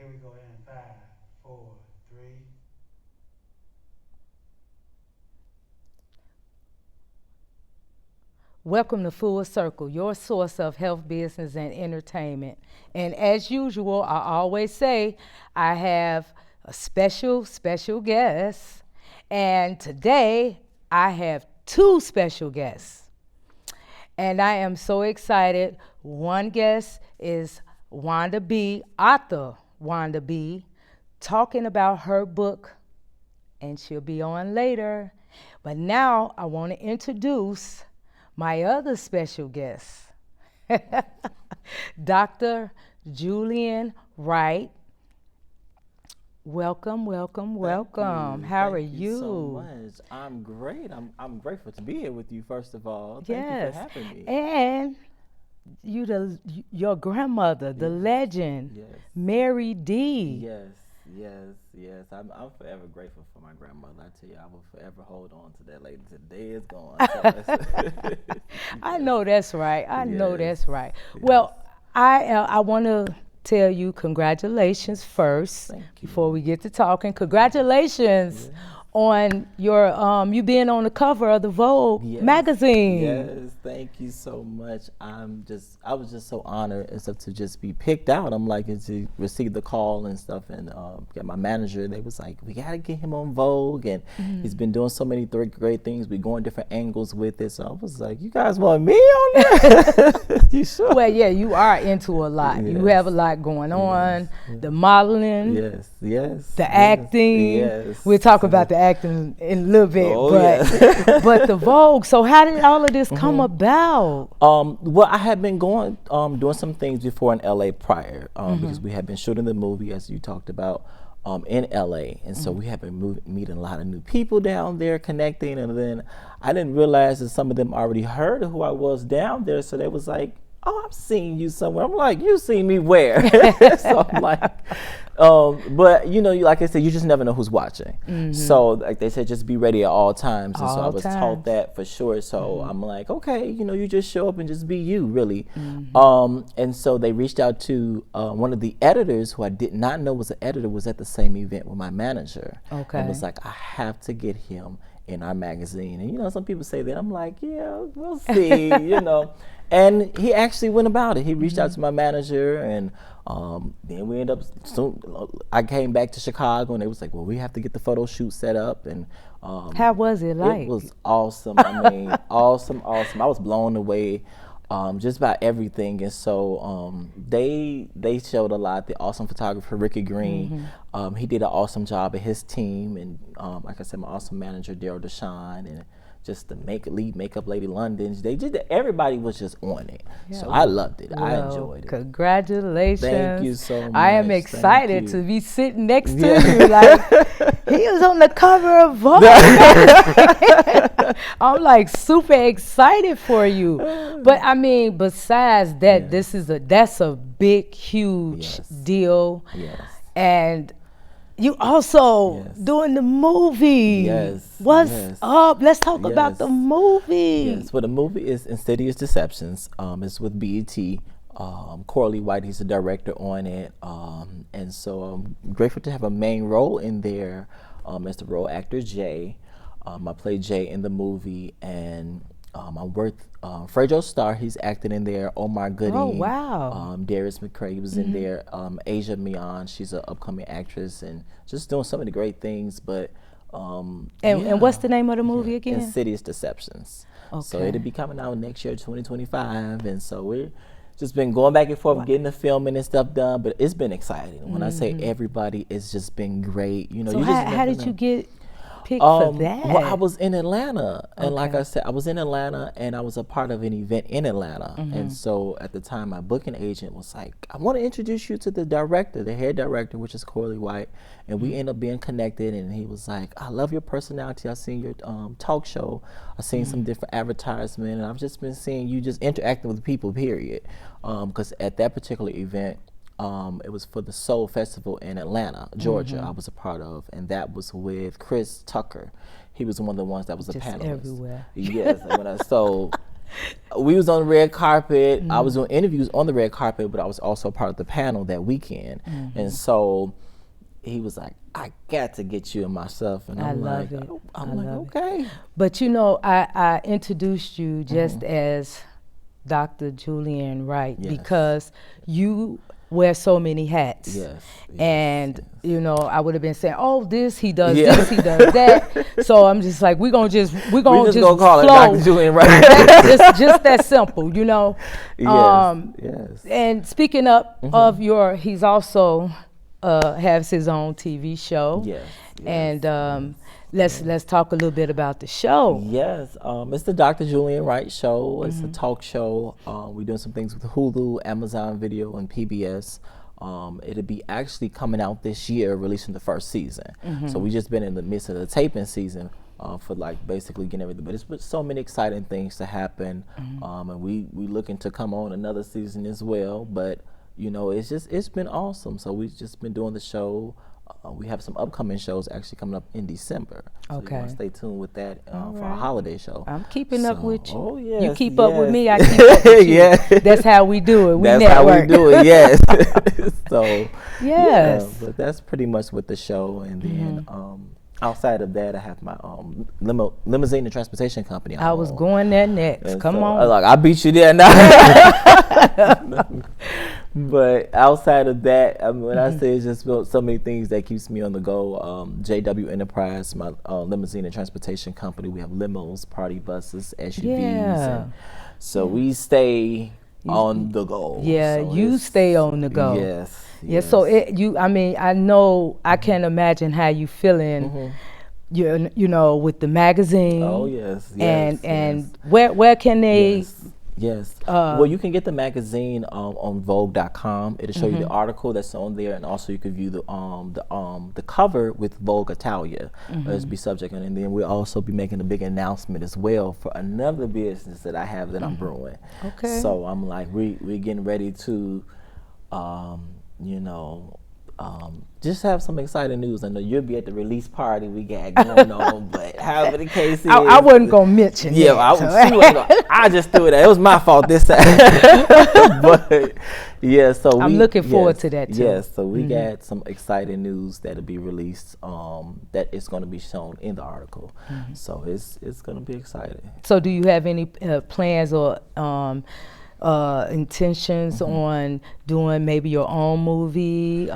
here we go in five, four, three. Welcome to Full Circle, your source of health, business, and entertainment. And as usual, I always say I have a special guest. And today I have two special guests. And I am so excited. One guest is Wanda B, author Wanda B, talking about her book, and she'll be on later. But now I want to introduce my other special guest, Dr. Julian Wright. Welcome, welcome, welcome. How are Thank you so you? much. I'm great. I'm grateful to be here with you, first of all. Thank you for Yes. having me. And your grandmother, the Yes. legend, Yes. Mary D. Yes. I'm forever grateful for my grandmother. I tell you, I will forever hold on to that lady till the day is gone. I Yes. know that's right. I know Yes. that's right. Yes. Well, I want to tell you congratulations first Thank before you. we get to talking. Congratulations Yes. on your you being on the cover of the Vogue Yes. magazine. Yes. Thank you so much. I was just so honored and stuff to just be picked out. I'm like, and to receive the call and stuff, and get my manager. They was like, we gotta get him on Vogue, and he's been doing so many great things. We going different angles with it. So I was like, you guys want me on there? You sure? Well, yeah, you are into a lot. You have a Yes. lot going on. Yes. The modeling, Yes. the acting. Yes. We'll talk about the acting in a little bit, Oh, but yeah. but the Vogue. So how did all of this come about? Well, I had been doing some things before in LA prior, because we had been shooting the movie, as you talked about, in LA. And so we had been meeting a lot of new people down there, connecting. And then I didn't realize that some of them already heard of who I was down there. So they was like, oh, I've seen you somewhere. I'm like, you seen me where? So I'm like, but like I said, you just never know who's watching. So like they said, just be ready at all times. And so I All was times. taught that for sure. So I'm like, okay, you just show up and just be you, really. And so they reached out to one of the editors who I did not know was an editor, was at the same event with my manager. Okay. And was like, I have to get him in our magazine. And some people say that. I'm like, yeah, we'll see. And he actually went about it. He reached out to my manager, and then we ended up soon. I came back to Chicago, and they was like, well, we have to get the photo shoot set up. And How was it like? it was awesome. I mean, awesome. I was blown away, just by everything. And so they showed a lot. The awesome photographer Ricky Green, he did an awesome job of his team, and like I said, my awesome manager Daryl Deshawn, and just the lead makeup lady London. They did. Everybody was just on it. So I loved it. I Well, enjoyed it. Congratulations. Thank you so much. I am Thank excited you. to be sitting next to Yeah. you. Like, he was on the cover of Vogue. I'm like super excited for you. But I mean, besides that, Yeah. that's a big, huge Yes. deal. Yes. And you also Yes. doing the movie. Yes, What's yes. up? Let's talk about Yes. the movie. Yes, well, the movie is Insidious Deceptions. It's with BET. Corley White, he's the director on it. And so I'm grateful to have a main role in there as the role actor Jay. I play Jay in the movie, and I'm worth Fredo Starr, he's acting in there. Omar Gooding. Oh, wow. Darius McCray, he was in there. Asia Mian, she's an upcoming actress, and just doing so many great things. But And what's the name of the movie again? Insidious Deceptions. So Okay. it'll be coming out next year, 2025. And so we're just been going back and forth, getting the filming and stuff done. But it's been exciting. When I say everybody, it's just been great. So you just how never did know. you get picked for that? Well, I was in Atlanta, and like Okay. I said, I was in Atlanta, and I was a part of an event in Atlanta. And so at the time, my booking agent was like, "I want to introduce you to the director, the head director, which is Corley White." And we ended up being connected. And he was like, "I love your personality. I've seen your talk show. I've seen some different advertisements, and I've just been seeing you just interacting with people. Period." Because at that particular event, it was for the Soul Festival in Atlanta, Georgia. I was a part of, and that was with Chris Tucker. He was one of the ones that was a Just panelist. everywhere. Yes, and we was on the red carpet. I was doing interviews on the red carpet, but I was also part of the panel that weekend. And so he was like, I got to get you and myself. And I'm like, I'm like, okay. But you know, I introduced you just as Dr. Julian Wright because you wear so many hats. And you know, I would have been saying, oh, this, he does this, he does that. So I'm just like, we're gonna just call it Dr. Julian Wright. just that simple, you know. And speaking of he's also has his own TV show. And let's talk a little bit about the show. It's the Dr. Julian Wright Show. It's a talk show. We're doing some things with Hulu, Amazon Video, and PBS. It'll be actually coming out this year, releasing the first season. So we just been in the midst of the taping season for like basically getting everything. But it's been so many exciting things to happen. And we looking to come on another season as well. But you know, it's been awesome. So we've just been doing the show. We have some upcoming shows actually coming up in December. So you want to stay tuned with that for our holiday show. I'm keeping up with you. Oh, yes, you keep up with me, I keep up with you. That's how we do it. We that's network. how we do it, So, but that's pretty much with the show. And then outside of that, I have my limousine and transportation company. I was going there next. And Come so, on. Like, I beat you there now. But outside of that, I mean, when I say it's just so many things that keeps me on the go. JW Enterprise, my limousine and transportation company. We have limos, party buses, SUVs. And so we stay on the go. So you stay on the go. Yes. So I mean, I know, I can't imagine how you feeling. You know, with the magazine. Oh yes. And where can they? Well, you can get the magazine on Vogue.com. It'll show you the article that's on there, and also you can view the cover with Vogue Italia as be subject, and then we'll also be making a big announcement as well for another business that I have that I'm brewing. So I'm like, we're getting ready to, you know. Just have some exciting news. I know you'll be at the release party we got going on, but however the case is, I wasn't gonna mention. I just threw it. It was my fault this time. But so I'm looking forward to that too. So we got some exciting news that'll be released. That is going to be shown in the article. So it's going to be exciting. So do you have any plans or intentions on doing maybe your own movie?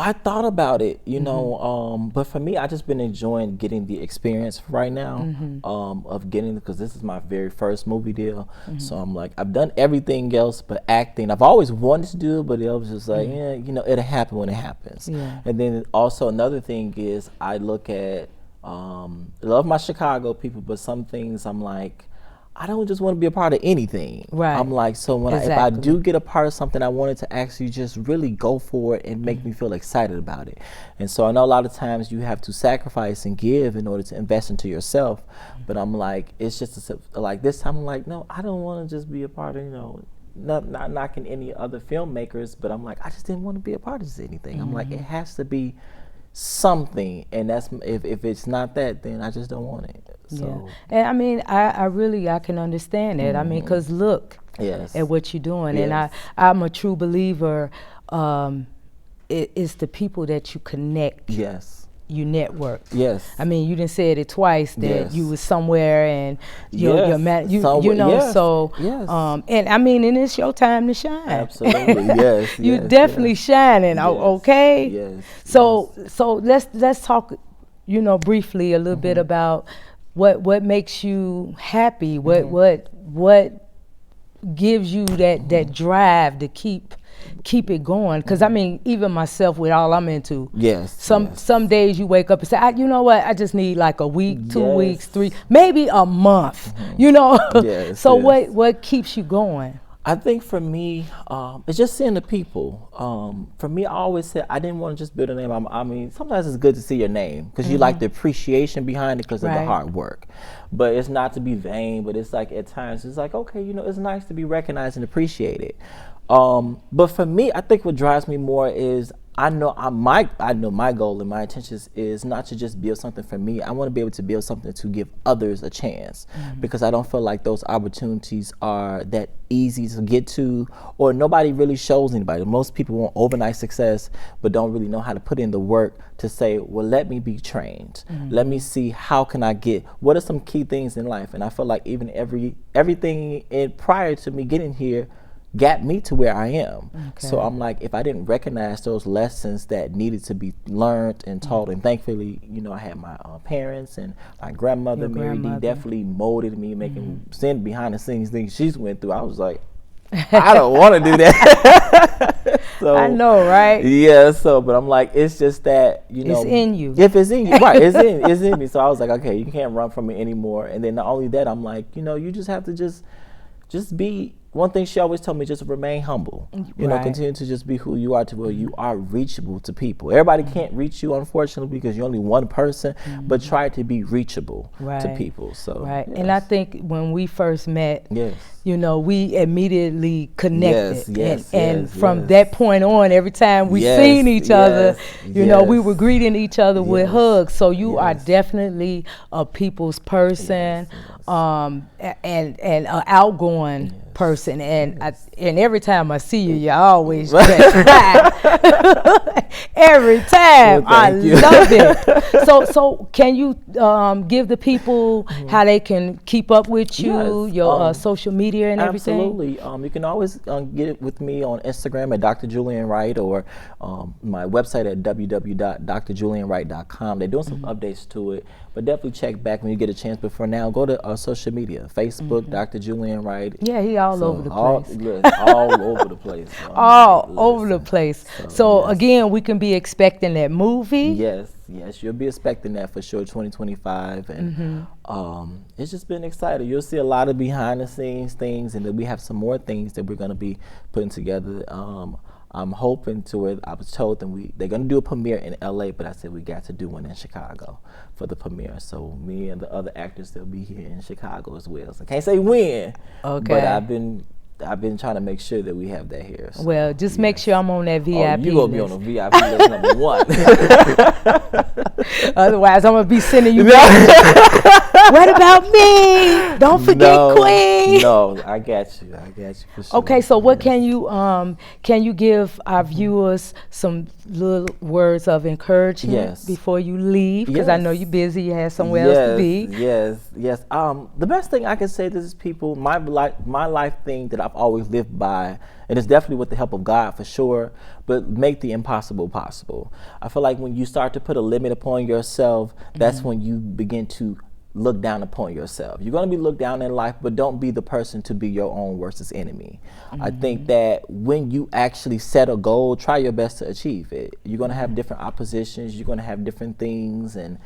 I thought about it, you know, but for me, I just been enjoying getting the experience right now of getting, because this is my very first movie deal. So I'm like, I've done everything else but acting. I've always wanted to do it, but it was just like, you know, it'll happen when it happens. And then also another thing is I look at, love my Chicago people, but some things I'm like, I don't just want to be a part of anything. I'm like, so when if I do get a part of something, I wanted to actually just really go for it and make me feel excited about it. And so I know a lot of times you have to sacrifice and give in order to invest into yourself. But I'm like, it's just like this time I'm like, no, I don't want to just be a part of, you know, not knocking any other filmmakers, but I'm like, I just didn't want to be a part of anything. I'm like, it has to be something, and that's if it's not that, then I just don't want it. So and I mean, I really can understand it. I mean, because look at what you're doing, and I'm a true believer. It's the people that you connect. You network. I mean, you didn't say it twice that you was somewhere and you know. So and I mean, and it's your time to shine. Absolutely. You definitely shining. Okay. So let's talk, you know, briefly a little bit about what makes you happy. What gives you that drive to keep it going? Because I mean, even myself, with all I'm into, some days you wake up and say, you know what, I just need like a week, 2 weeks, 3, maybe a month, you know. So what keeps you going? I think for me, it's just seeing the people. For me, I always said I didn't want to just build a name. I mean, sometimes it's good to see your name because you like the appreciation behind it because of the hard work. But it's not to be vain, but it's like at times it's like, okay, you know, it's nice to be recognized and appreciated. But for me, I think what drives me more is I know my goal and my intentions is not to just build something for me. I want to be able to build something to give others a chance, because I don't feel like those opportunities are that easy to get to, or nobody really shows anybody. Most people want overnight success but don't really know how to put in the work to say, well, let me be trained. Let me see, how can I get, what are some key things in life? And I feel like even everything prior to me getting here got me to where I am. So I'm like, if I didn't recognize those lessons that needed to be learned and taught, and thankfully, I had my parents and my grandmother, Mary D, definitely molded me, making seeing behind the scenes things she's went through. I was like, I don't want to do that. So, I know, right? Yeah. So, but I'm like, it's just that, it's in you. If it's in you, right? It's in me. So I was like, okay, you can't run from it anymore. And then not only that, I'm like, you just have to just be. One thing she always told me, just remain humble. Continue to just be who you are, to where you are reachable to people. Everybody can't reach you, unfortunately, because you're only one person, but try to be reachable to people. So, right. Yes. And I think when we first met, Yes. We immediately connected. Yes, from that point on, every time we seen each other, we were greeting each other with hugs. So you are definitely a people's person, and an outgoing person, and every time I see you, you always dress right. Every time. I love it. So can you give the people how they can keep up with you, your social media and everything? Absolutely. You can always get it with me on Instagram at Dr. Julian Wright, or my website at www.drjulianwright.com. They're doing some updates to it, but definitely check back when you get a chance. But for now, go to our social media, Facebook, Dr. Julian Wright. Yeah, he all over the place. All over the place. All over the place. So again, we can be expecting that movie. Yes, you'll be expecting that for sure, 2025, and it's just been exciting. You'll see a lot of behind the scenes things, and then we have some more things that we're going to be putting together. I'm hoping to it. I was told them they're going to do a premiere in LA, but I said we got to do one in Chicago for the premiere. So me and the other actors, they'll be here in Chicago as well. So I can't say when, but I've been trying to make sure that we have that here. So, well, just make sure I'm on that VIP you going to be on the VIP list number one. Otherwise, I'm going to be sending you what about me? Don't forget Queen. No, I got you for sure. Okay, so what can you give our viewers some little words of encouragement before you leave? Because I know you're busy, you have somewhere else to be. Yes. The best thing I can say to these people, my life thing that I've always lived by, and it's definitely with the help of God for sure, but make the impossible possible. I feel like when you start to put a limit upon yourself, that's when you begin to look down upon yourself. You're going to be looked down in life, but don't be the person to be your own worst enemy. I think that when you actually set a goal, try your best to achieve it. You're going to have different oppositions. You're going to have different things and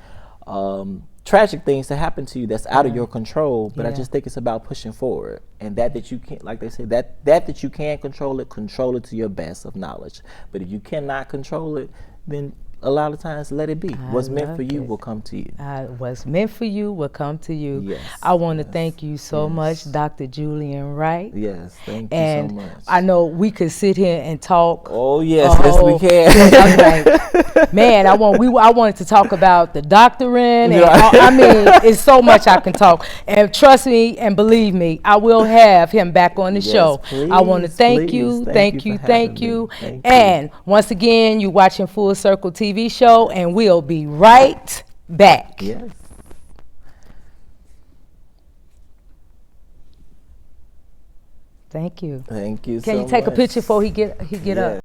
tragic things to happen to you that's out of your control. But I just think it's about pushing forward, and that you can't, like they say, that you can control it to your best of knowledge. But if you cannot control it, then a lot of times let it be. What's meant for you will come to you. What's meant for you will come to you. Yes. I want to thank you so much, Dr. Julian Wright. Yes, thank you and so much. I know we could sit here and talk. Oh yes, we can. I'm like, man, I wanted to talk about the doctoring, and I mean, it's so much I can talk. And trust me and believe me, I will have him back on the show. Please, I want to thank you. And once again, you're watching Full Circle TV show, and we'll be right back. Yes. Thank you. Thank you. Can you take a picture before he get up?